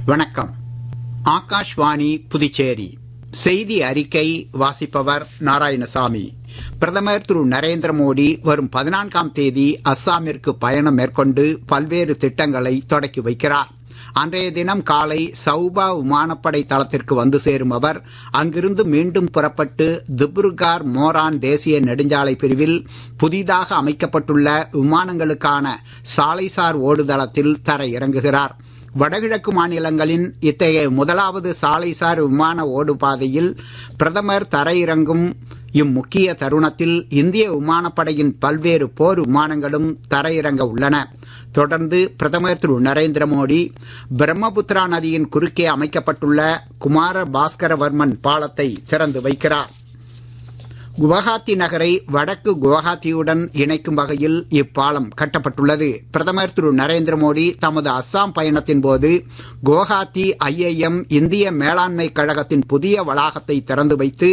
வணக்கம். ஆகாஷ்வாணி புதுச்சேரி செய்தி அறிக்கை வாசிப்பவர் நாராயணசாமி. பிரதமர் திரு நரேந்திர மோடி வரும் 14ஆம் தேதி அஸ்ஸாமிற்கு பயணம் மேற்கொண்டு பல்வேறு திட்டங்களை தொடக்கி வைக்கிறார். அன்றைய தினம் காலை சௌபா விமானப்படை தளத்திற்கு வந்து சேரும் அவர் அங்கிருந்து மீண்டும் புறப்பட்டு திப்ருகார் மோரான் தேசிய நெடுஞ்சாலை பிரிவில் புதிதாக அமைக்கப்பட்டுள்ள விமானங்களுக்கான சாலைசார் ஓடுதளத்தில் தர இறங்குகிறார். வடகிழக்கு மாநிலங்களின் இத்தகைய முதலாவது சாலைசார் விமான ஓடுபாதையில் பிரதமர் தரையிறங்கும் இம்முக்கிய தருணத்தில் இந்திய விமானப்படையின் பல்வேறு போர் விமானங்களும் தரையிறங்க உள்ளன. தொடர்ந்து பிரதமர் திரு நரேந்திர மோடி பிரம்மபுத்திரா நதியின் குறுக்கே அமைக்கப்பட்டுள்ள குமார பாஸ்கரவர்மன் பாலத்தை திறந்து வைக்கிறார். குவஹாத்தி நகரை வடக்கு குவஹாத்தியுடன் இணைக்கும் வகையில் இப்பாலம் கட்டப்பட்டுள்ளது. பிரதமர் திரு நரேந்திர மோடி தமது அஸ்ஸாம் பயணத்தின் போது குவஹாத்தி IIM இந்திய மேலாண்மை கழகத்தின் புதிய வளாகத்தை திறந்து வைத்து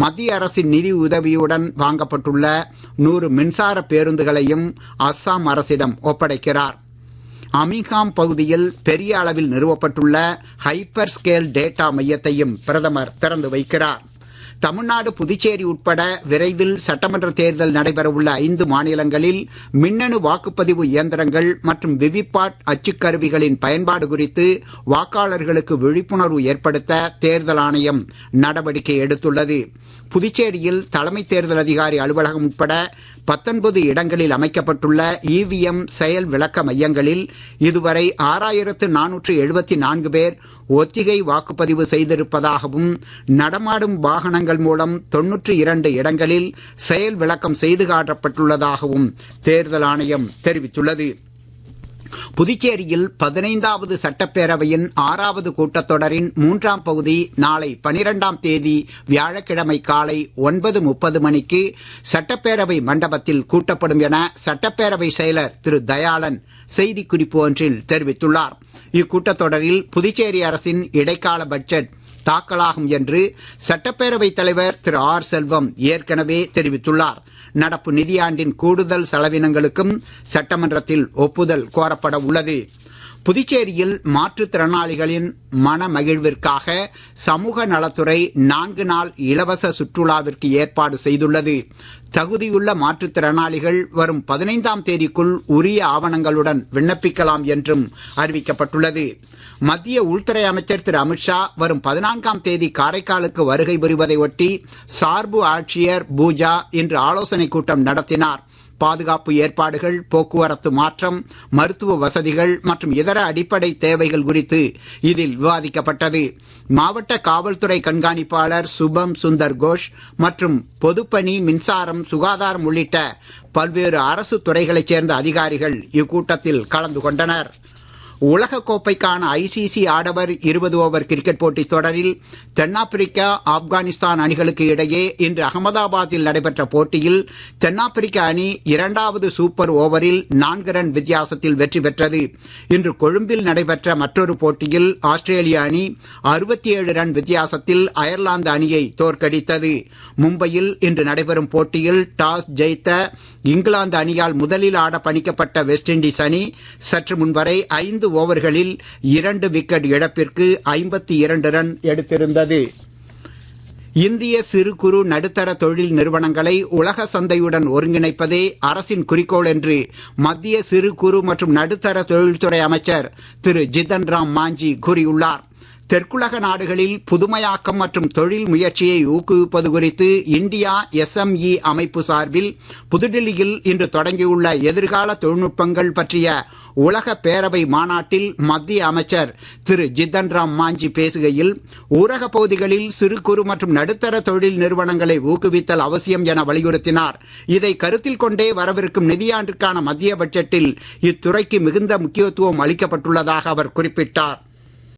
மத்திய அரசின் நிதி உதவியுடன் வாங்கப்பட்டுள்ள 100 மின்சார பேருந்துகளையும் அஸ்ஸாம் அரசிடம் ஒப்படைக்கிறார். அமிகாம் பகுதியில் பெரிய அளவில் நிறுவப்பட்டுள்ள ஹைப்பர் ஸ்கேல் டேட்டா மையத்தையும் பிரதமர் திறந்து வைக்கிறார். தமிழ்நாடு, புதுச்சேரி உட்பட விரைவில் சட்டமன்ற தேர்தல் நடைபெறவுள்ள 5 மாநிலங்களில் மின்னணு வாக்குப்பதிவு இயந்திரங்கள் மற்றும் விவிபாட் அச்சுக்கருவிகளின் பயன்பாடு குறித்து வாக்காளர்களுக்கு விழிப்புணர்வு ஏற்படுத்த தேர்தல் ஆணையம் நடவடிக்கை எடுத்துள்ளது. புதுச்சேரியில் தலைமை தேர்தல் அதிகாரி அலுவலகம் உட்பட 19 இடங்களில் அமைக்கப்பட்டுள்ள EVM செயல் விளக்க மையங்களில் இதுவரை 6474 பேர் ஒத்திகை வாக்குப்பதிவு செய்திருப்பதாகவும் நடமாடும் வாகனங்கள் மூலம் 92 இடங்களில் செயல் விளக்கம் செய்து காட்டப்பட்டுள்ளதாகவும் தேர்தல் ஆணையம் தெரிவித்துள்ளது. புதுச்சேரியில் 15வது சட்டப்பேரவையின் 6வது கூட்டத்தொடரின் 3ஆம் பகுதி நாளை 12ஆம் தேதி வியாழக்கிழமை காலை 9:30 மணிக்கு சட்டப்பேரவை மண்டபத்தில் கூட்டப்படும் என சட்டப்பேரவை செயலர் திரு தயாளன் செய்திக்குறிப்பு ஒன்றில் தெரிவித்துள்ளார். இக்கூட்டத்தொடரில் புதுச்சேரி அரசின் இடைக்கால பட்ஜெட் தாக்கலாகும் என்று சட்டப்பேரவைத் தலைவர் திரு செல்வம் ஏற்கனவே தெரிவித்துள்ளார். நடப்பு நிதியாண்டின் கூடுதல் செலவினங்களுக்கும் சட்டமன்றத்தில் ஒப்புதல் கோரப்பட உள்ளது. புதுச்சேரியில் மாற்றுத்திறனாளிகளின் மன மகிழ்விற்காக சமூக நலத்துறை 4 நாள் இலவச சுற்றுலாவிற்கு ஏற்பாடு செய்துள்ளது. தகுதியுள்ள மாற்றுத்திறனாளிகள் வரும் 15ஆம் தேதிக்குள் உரிய ஆவணங்களுடன் விண்ணப்பிக்கலாம் என்றும் அறிவிக்கப்பட்டுள்ளது. மத்திய உள்துறை அமைச்சர் திரு அமித்ஷா வரும் 14ஆம் தேதி காரைக்காலுக்கு வருகை புரிவதை ஒட்டி சார்பு ஆட்சியர் பூஜா இன்று ஆலோசனைக் கூட்டம் நடத்தினார். பாதுகாப்பு ஏற்பாடுகள், போக்குவரத்து மாற்றம், மருத்துவ வசதிகள் மற்றும் இதர அடிப்படை தேவைகள் குறித்து இதில் விவாதிக்கப்பட்டது. மாவட்ட காவல்துறை கண்காணிப்பாளர் சுபம் சுந்தர் கோஷ் மற்றும் பொதுப்பணி, மின்சாரம், சுகாதாரம் உள்ளிட்ட பல்வேறு அரசு துறைகளைச் சேர்ந்த அதிகாரிகள் இக்கூட்டத்தில் கலந்து கொண்டனர். உலகக்கோப்பைக்கான ICC ஆடவர் 20 ஓவர் கிரிக்கெட் போட்டித் தொடரில் தென்னாப்பிரிக்கா, ஆப்கானிஸ்தான் அணிகளுக்கு இடையே இன்று அகமதாபாத்தில் நடைபெற்ற போட்டியில் தென்னாப்பிரிக்க அணி 2வது சூப்பர் ஓவரில் 4 ரன் வித்தியாசத்தில் வெற்றி பெற்றது. இன்று கொழும்பில் நடைபெற்ற மற்றொரு போட்டியில் ஆஸ்திரேலிய அணி 67 ரன் வித்தியாசத்தில் அயர்லாந்து அணியை தோற்கடித்தது. மும்பையில் இன்று நடைபெறும் போட்டியில் டாஸ் ஜெயித்த இங்கிலாந்து அணியால் முதலில் ஆட பணிக்கப்பட்ட வெஸ்ட் இண்டீஸ் அணி சற்று முன்வரை 5 ஓவர்களில் 2 விக்கெட் இழப்பிற்கு 52 ரன் எடுத்திருந்தது. இந்திய சிறு குறு நடுத்தர தொழில் நிறுவனங்களை உலக சந்தையுடன் ஒருங்கிணைப்பதே அரசின் குறிக்கோள் என்று மத்திய சிறு குறு மற்றும் நடுத்தர தொழில்துறை அமைச்சர் திரு ஜிதன் ராம் மாஞ்சி கூறியுள்ளார். தெற்குலக நாடுகளில் புதுமையாக்கம் மற்றும் தொழில் முயற்சியை ஊக்குவிப்பது குறித்து இந்தியா SME அமைப்பு சார்பில் புதுடில்லியில் இன்று தொடங்கியுள்ள எதிர்கால தொழில்நுட்பங்கள் பற்றிய உலக பேரவை மாநாட்டில் மத்திய அமைச்சர் திரு ஜிதன் ராம் மாஞ்சி பேசுகையில், ஊரக பகுதிகளில் சிறு குறு மற்றும் நடுத்தர தொழில் நிறுவனங்களை ஊக்குவித்தல் அவசியம் என வலியுறுத்தினார். இதை கருத்தில் கொண்டே வரவிருக்கும் நிதியாண்டிற்கான மத்திய பட்ஜெட்டில் இத்துறைக்கு மிகுந்த முக்கியத்துவம் அளிக்கப்பட்டுள்ளதாக அவர் குறிப்பிட்டார்.